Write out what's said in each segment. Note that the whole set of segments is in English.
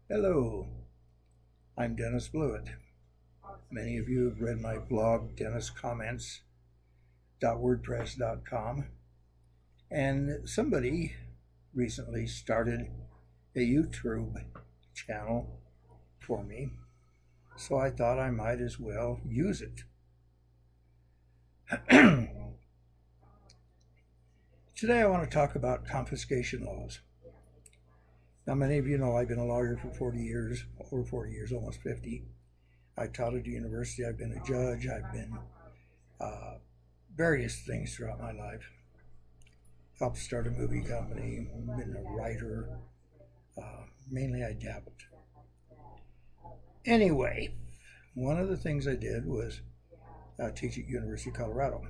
Hello, I'm Dennis Blewett. Many of you have read my blog, denniscomments.wordpress.com, and somebody recently started a YouTube channel for me, so I thought I might as well use it. Today I want to talk about confiscation laws. Now, many of you know I've been a lawyer for 40 years, over 40 years, almost 50. I taught at a university, I've been a judge, I've been various things throughout my life. Helped start a movie company, been a writer, mainly I dabbled. Anyway, one of the things I did was teach at University of Colorado.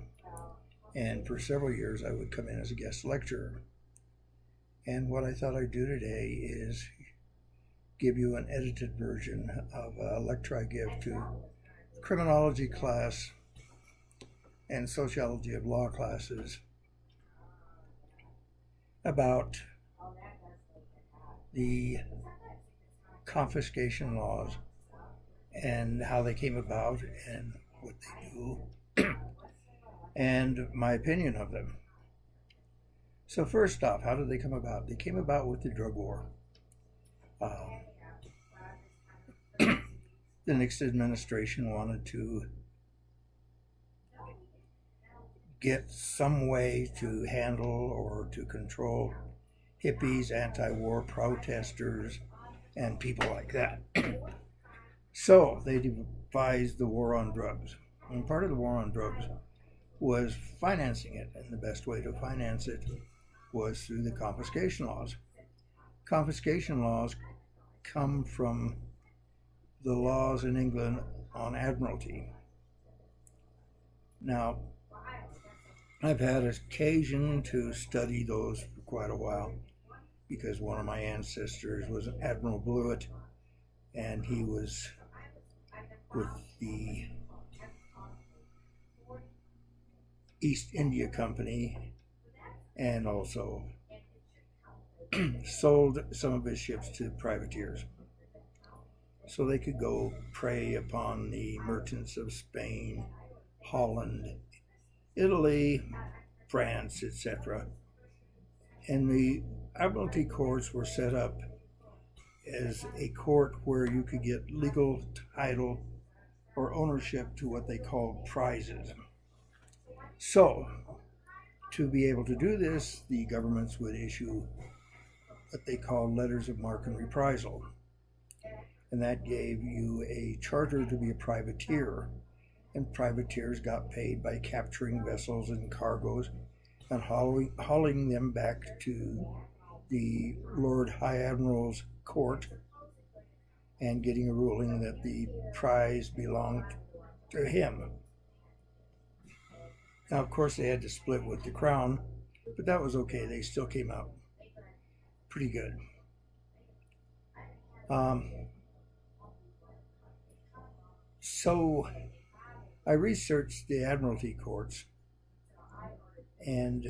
And for several years I would come in as a guest lecturer. And what I thought I'd do today is give you an edited version of a lecture I give to a criminology class and sociology of law classes about the confiscation laws and how they came about and what they do and my opinion of them. So first off, how did they come about? They came about with the drug war. The Nixon administration wanted to get some way to handle or to control hippies, anti-war protesters, and people like that. So they devised the war on drugs. And part of the war on drugs was financing it, and the best way to finance it was through the confiscation laws. Confiscation laws come from the laws in England on admiralty. Now, I've had occasion to study those for quite a while because one of my ancestors was Admiral Blewett, and he was with the East India Company and also sold some of his ships to privateers so they could go prey upon the merchants of Spain, Holland, Italy, France, etc. And the admiralty courts were set up as a court where you could get legal title or ownership to what they called prizes. So, to be able to do this, the governments would issue what they called letters of marque and reprisal. And that gave you a charter to be a privateer. And privateers got paid by capturing vessels and cargoes and hauling them back to the Lord High Admiral's court and getting a ruling that the prize belonged to him. Now, of course, they had to split with the crown, but that was okay. They still came out pretty good. So I researched the admiralty courts, and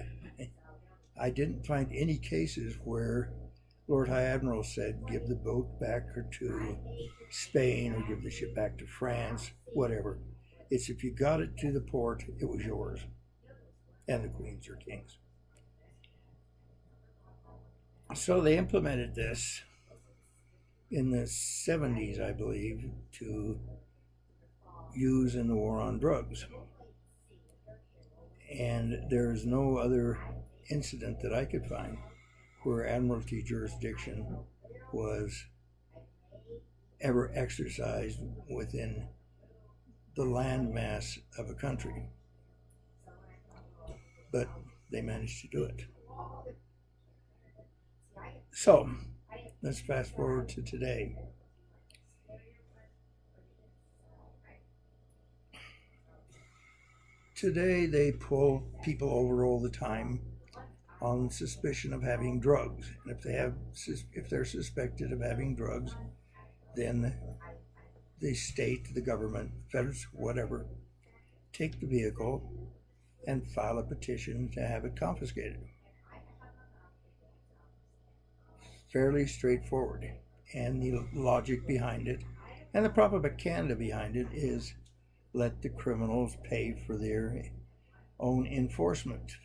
I didn't find any cases where Lord High Admiral said give the boat back to Spain or give the ship back to France, whatever. It's if you got it to the port, it was yours, and the Queen's or King's. So they implemented this in the 70s, I believe, to use in the war on drugs. And there's no other incident that I could find where admiralty jurisdiction was ever exercised within the landmass of a country. But they managed to do it. So, let's fast forward to today. Today they pull people over all the time on suspicion of having drugs. And if they're suspected of having drugs, then the state, the government, feds, whatever, take the vehicle and file a petition to have it confiscated. Fairly straightforward. and the logic behind it and the propaganda behind it is let the criminals pay for their own enforcement.